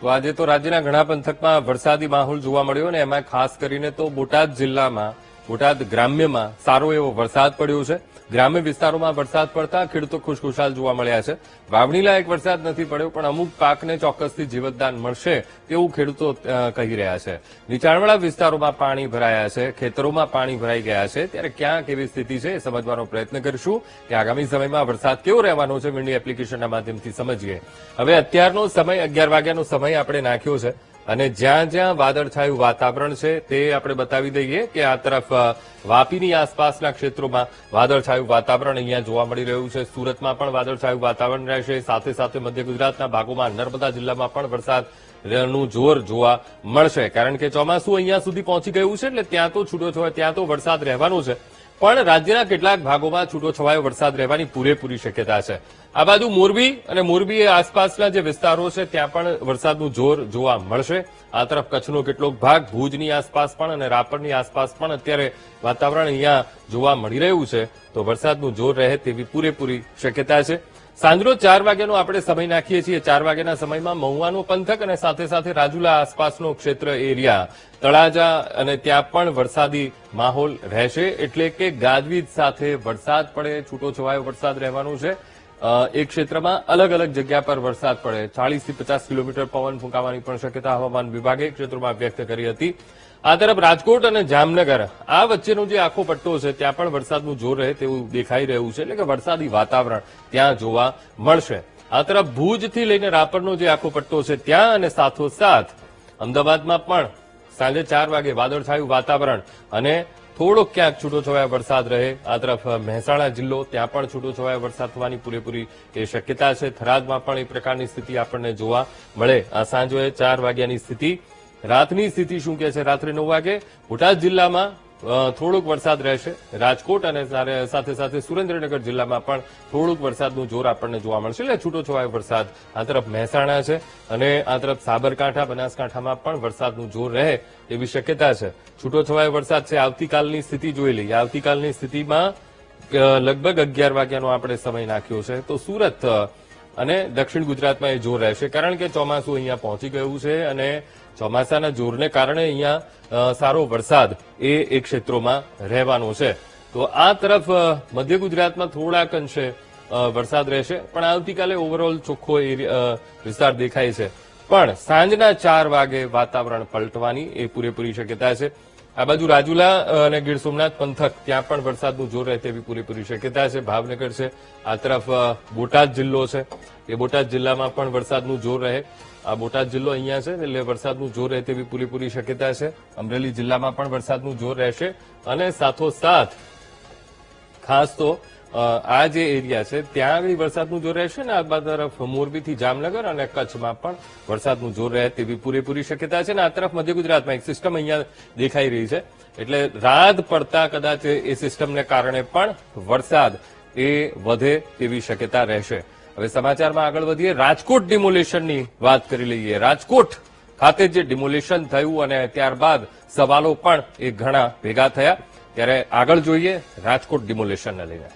તો આજે તો રાજ્યના ઘણા પંથકમાં વરસાદી માહોલ જોવા મળ્યો અને એમાં ખાસ કરીને તો બોટાદ જિલ્લામાં બોટાદ ગ્રામ્યમાં સારો એવો વરસાદ પડ્યો છે। ગ્રામ્ય વિસ્તારોમાં વરસાદ પડતા ખેડૂતો ખુશખુશાલ જોવા મળ્યા છે। વાવણી લાયક વરસાદ નથી પડ્યો પણ અમુક પાકને ચોક્કસથી જીવતદાન મળશે તેવું ખેડૂતો કહી રહ્યા છે। નીચાણવાળા વિસ્તારોમાં પાણી ભરાયા છે, ખેતરોમાં પાણી ભરાઈ ગયા છે, ત્યારે ક્યાં કેવી સ્થિતિ છે એ સમજવાનો પ્રયત્ન કરીશું કે આગામી સમયમાં વરસાદ કેવો રહેવાનો છે વીંડી એપ્લિકેશનના માધ્યમથી સમજીએ। હવે અત્યારનો સમય 11 વાગ્યાનો સમય આપણે નાખ્યો છે અને જ્યાં જ્યાં વાદળછાયું વાતાવરણ છે તે આપણે બતાવી દઈએ કે આ તરફ વાપીની આસપાસના ક્ષેત્રોમાં વાદળછાયું વાતાવરણ અહીંયા જોવા મળી રહ્યું છે। સુરતમાં પણ વાદળછાયું વાતાવરણ રહેશે, સાથે સાથે મધ્ય ગુજરાતના ભાગોમાં નર્મદા જિલ્લામાં પણ વરસાદનું જોર જોવા મળશે, કારણ કે ચોમાસું અહીંયા સુધી પહોંચી ગયું છે એટલે ત્યાં તો છૂટોછવાયો ત્યાં તો વરસાદ રહેવાનો છે, પણ રાજ્યના કેટલાક ભાગોમાં છૂટોછવાયો વરસાદ રહેવાની પૂરેપૂરી શક્યતા છે। આ બાજુ મોરબી અને મોરબી આસપાસના જે વિસ્તારો છે ત્યાં પણ વરસાદનું જોર જોવા મળશે। આ તરફ કચ્છનો કેટલોક ભાગ, ભુજની આસપાસ પણ અને રાપરની આસપાસ પણ અત્યારે વાતાવરણ અહીંયા જોવા મળી રહ્યું છે, તો વરસાદનું જોર રહે તેવી પૂરેપૂરી શક્યતા છે। સાંજનો 4 વાગ્યાનો આપણે સમય નાખીએ છીએ। 4 વાગ્યાના સમયમાં મહુવાનો પંથક અને સાથે સાથે રાજુલા આસપાસનો ક્ષેત્ર એરિયા, તળાજા અને ત્યાં પણ વરસાદી માહોલ રહેશે, એટલે કે ગાજવીજ સાથે વરસાદ પડે, છૂટોછવાયો વરસાદ રહેવાનો છે। એક ક્ષેત્રમાં અલગ અલગ જગ્યા પર વરસાદ પડે, 40 થી 50 કિલોમીટર પવન ફૂંકાવાની પણ શક્યતા હવામાન વિભાગે ક્ષેત્રોમાં વ્યક્ત કરી હતી। આ તરફ રાજકોટ અને જામનગર આ વચ્ચેનો જે આખો પટ્ટો છે ત્યાં પણ વરસાદનું જોર રહે તેવું દેખાઈ રહ્યું છે, એટલે કે વરસાદી વાતાવરણ ત્યાં જોવા મળશે। આ તરફ ભુજથી લઈને રાપરનો જે આખો પટ્ટો છે ત્યાં અને સાથોસાથ અમદાવાદમાં પણ સાંજે 4 વાગે વાદળછાયું વાતાવરણ અને થોડોક ક્યાંક છૂટોછવાયો વરસાદ રહે। આ તરફ મહેસાણા જિલ્લો, ત્યાં પણ છૂટોછવાયો વરસાદ થવાની પૂરેપૂરી એ શક્યતા છે। થરાદમાં પણ એ પ્રકારની સ્થિતિ આપણને જોવા મળે। આ સાંજે 4 વાગ્યાની સ્થિતિ। રાતની સ્થિતિ શું કહે છે? રાત્રે 9 વાગે બોટાદ જિલ્લામાં થોડોક વરસાદ રહેશે, રાજકોટ અને સાથે સાથે સુરેન્દ્રનગર જિલ્લામાં પણ થોડુંક વરસાદનું જોર આપણને જોવા મળશે, એટલે છૂટોછવાયો વરસાદ આ તરફ મહેસાણા છે અને આ તરફ સાબરકાંઠા, બનાસકાંઠામાં પણ વરસાદનું જોર રહે એવી શક્યતા છે। છૂટોછવાયો વરસાદ છે। આવતીકાલની સ્થિતિ જોઈ લઈએ। આવતીકાલની સ્થિતિમાં લગભગ 11 વાગ્યાનો આપણે સમય નાખ્યો છે, તો સુરત અને દક્ષિણ ગુજરાતમાં એ જોર રહેશે, કારણ કે ચોમાસું અહીંયા પહોંચી ગયું છે અને ચોમાસાના જોરને કારણે અહીંયા સારો વરસાદ એ ક્ષેત્રોમાં રહેવાનો છે। તો આ તરફ મધ્ય ગુજરાતમાં થોડાક અંશે વરસાદ રહેશે, પણ આવતીકાલે ઓવરઓલ ચોખ્ખો વિસ્તાર દેખાય છે, પણ સાંજના 4 વાગે વાતાવરણ પલટવાની એ પૂરેપૂરી શક્યતા છે। આ બાજુ રાજુલા અને ગીર સોમનાથ પંથક ત્યાં પણ વરસાદનું જોર રહે તેવી પૂરેપૂરી શક્યતા છે। ભાવનગર છે, આ તરફ બોટાદ જિલ્લો છે, એ બોટાદ જિલ્લામાં પણ વરસાદનું જોર રહે। આ બોટાદ જિલ્લો અહીંયા છે એટલે વરસાદનું જોર રહે તેવી પૂરેપૂરી શક્યતા છે। અમરેલી જિલ્લામાં પણ વરસાદનું જોર રહેશે અને સાથોસાથ ખાસ તો આ જે એરિયા છે ત્યાં વરસાદનું જોર રહેશે ને આ તરફ મોરબીથી જામનગર અને કચ્છમાં પણ વરસાદનું જોર રહે તેવી પૂરેપૂરી શક્યતા છે। અને આ તરફ મધ્ય ગુજરાતમાં એક સિસ્ટમ અહીંયા દેખાઈ રહી છે, એટલે રાત પડતા કદાચ એ સિસ્ટમને કારણે પણ વરસાદ એ વધે તેવી શક્યતા રહેશે। હવે સમાચારમાં આગળ વધીએ। રાજકોટ ડિમોલેશનની વાત કરી લઈએ। રાજકોટ ખાતે જે ડિમોલેશન થયું અને ત્યારબાદ સવાલો પણ એ ઘણા ભેગા થયા, ત્યારે આગળ જોઈએ રાજકોટ ડિમોલેશનને લઈને।